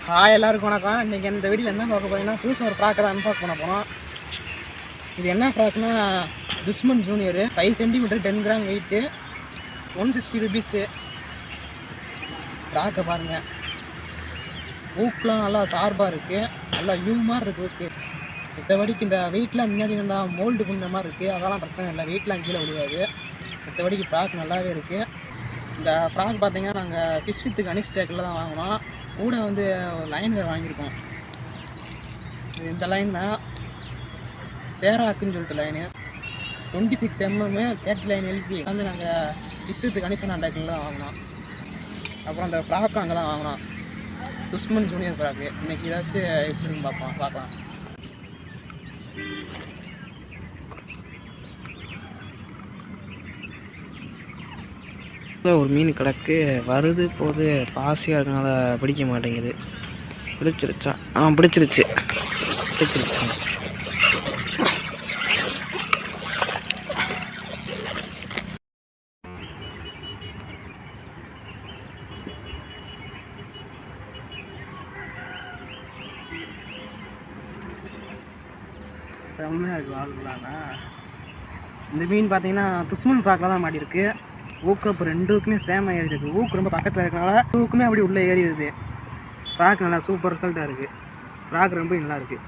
Hi எல்லாருக்கும் வணக்கம். இன்றைக்கி இந்த வீடியோவில் என்ன பார்க்க போகிறீங்கன்னா புதுசாக ஒரு ஃப்ராக்கை தான் அன்பாக் பண்ண போகிறோம். இது என்ன ஃப்ராக்னா துஷ்மன் junior 5 centimetre 10 gram weight 160 rupees. ஃப்ராக்கை பாருங்கள், ஊக்கெலாம் நல்லா சார்பாக இருக்குது, நல்லா யூ மாதிரி இருக்குது ஊக்கு. மற்றபடிக்கு இந்த வெயிட்லாம் முன்னாடி இருந்தால் மோல்டு பண்ண மாதிரி இருக்குது, அதெல்லாம் பிரச்சனை இல்லை, வெயிட்லாம் கீழே விழுகாது. மற்றபடிக்கு ஃப்ராக் நல்லாவே இருக்குது. இந்த ஃப்ராக் பார்த்தீங்கன்னா நாங்கள் ஃபிஷ் வித் கனிஷ் டேக்கில் தான் வாங்கினோம். கூட வந்து லைன் வேறு வாங்கியிருக்கோம். இந்த லைன் தான் சேராக்குன்னு சொல்லிட்டு லைனு 26 mm 39 LP வந்து நாங்கள் ஃபிஷ் வித் கனிஷ் டேக்கில் தான் வாங்கினோம். அப்புறம் அந்த ஃப்ராக்கும் அங்கே தான் வாங்கினோம், துஷ்மன் ஜூனியர் ஃப்ராக்கு. இன்றைக்கி ஏதாச்சும் எப்படின்னு பார்க்கலாம். ஒரு மீன் கிடக்கு, வருது போது, பாசியாக இருக்கனால பிடிக்க மாட்டேங்குது. பிடிச்சிருச்சா? பிடிச்சிருச்சு. செம்மையாக இருக்குது வாழ்க்கலாண்ணா. இந்த மீன் பார்த்தீங்கன்னா துஷ்மன் ஃப்ராக்கில் தான் மாட்டியிருக்கு. ஊக்கு இப்போ ரெண்டுக்குமே சேம் ஏறி இருக்குது. ஊக்கு ரொம்ப பக்கத்தில் இருக்கனால ஊக்குமே அப்படி உள்ளே ஏறிடுது. ஃப்ராக் நல்லா சூப்பர் ரிசல்ட்டாக இருக்குது. ஃப்ராக் ரொம்ப நல்லா இருக்குது.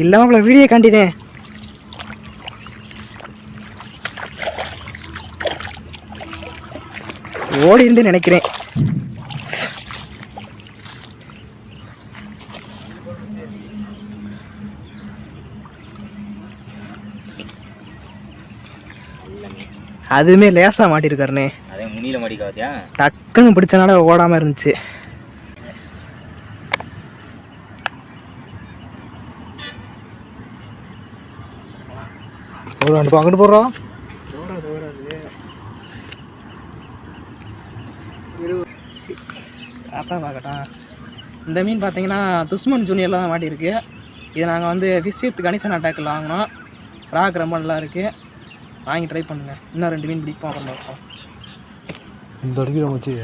இல்லாமல் வீடியோ காண்டினே ஓடி இருந்து நினைக்கிறேன். அதுவுமே லேசாக மாட்டிருக்காருனே. அதே முனியில மாட்டிக்காதியா? டக்குன்னு பிடிச்சனால ஓடாமல் இருந்துச்சு. அங்கிட்டு போடுறோம். அப்பா பார்க்கட்டா. இந்த மீன் பார்த்தீங்கன்னா துஷ்மன் ஜூனியரில் தான் மாட்டியிருக்கு. இதை நாங்கள் வந்து ஃபிஷ் வித் கனிஷன் டேக்கில் வாங்கினோம். ஃப்ராக் ரொம்ப நல்லா இருக்குது, வாங்கி ட்ரை பண்ணுங்கள். இன்னும் 2 மீன் பிடிப்போம், அப்புறம் பார்ப்போம். இந்த அடிக்கிற வச்சு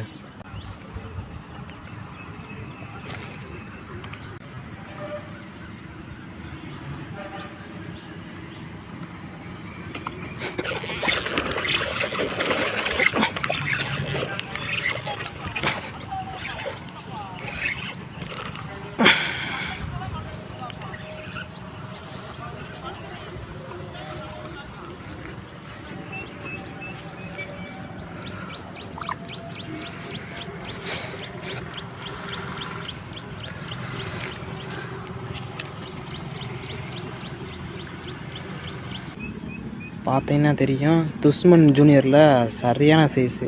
பார்த்தீங்கன்னா தெரியும், துஷ்மன் ஜூனியரில் சரியான சைஸு,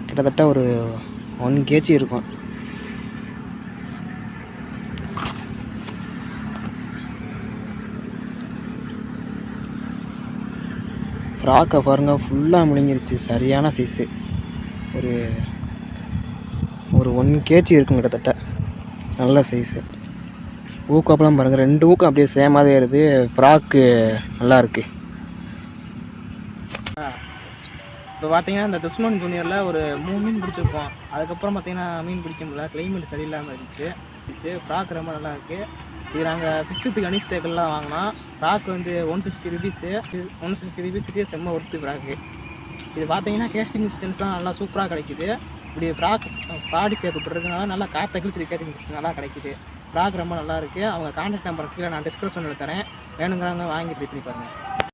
கிட்டத்தட்ட ஒரு 1 kg இருக்கும். ஃப்ராக்கை பாருங்கள், ஃபுல்லாக முழுங்கிருச்சு. சரியான சைஸு, ஒரு 1 kg இருக்கும் கிட்டத்தட்ட. நல்ல சைஸு. ஊக்கப்பெல்லாம் பாருங்கள், 2 ஊக்கம் அப்படியே சேமாக ஏறுது. ஃப்ராக்கு நல்லா இருக்குது. இப்போ பார்த்தீங்கன்னா இந்த துஷ்மன் ஜூனியரில் ஒரு 3 மீன் பிடிச்சிருப்போம். அதுக்கப்புறம் பார்த்தீங்கன்னா மீன் பிடிக்க முடியல, கிளைமேட் சரியில்லாமல் இருந்துச்சு. ஃப்ராக் ரொம்ப நல்லா இருக்குது. இது நாங்கள் ஃபிஷ் வித் கனிஷ் டேக்கெல்லாம் வாங்கினோம். ஃப்ராக் வந்து 160 ருபீஸு. 160 ருபீஸுக்கு செம்ம ஒர்த்து ஃப்ராக்கு. இது பார்த்தீங்கன்னா கேஸ்டிங் டிஸ்டன்ஸ்லாம் நல்லா சூப்பராக கிடைக்குது. இப்படி ஃப்ராக் பாடி சேப்பிட்டுருக்கனால நல்லா காற்றை கிழிச்சிட்டு கேஸ்டிங் டிஸ்டன்ஸ் நல்லா கிடைக்குது. ஃப்ராக் ரொம்ப நல்லா இருக்குது. அவங்க கான்டாக்ட் நம்பர் கீழே நான் டிஸ்கிரிப்ஷனில் தரேன், வேணுங்கிறவங்க வாங்கி ட்ரை பண்ணி பாருங்கள்.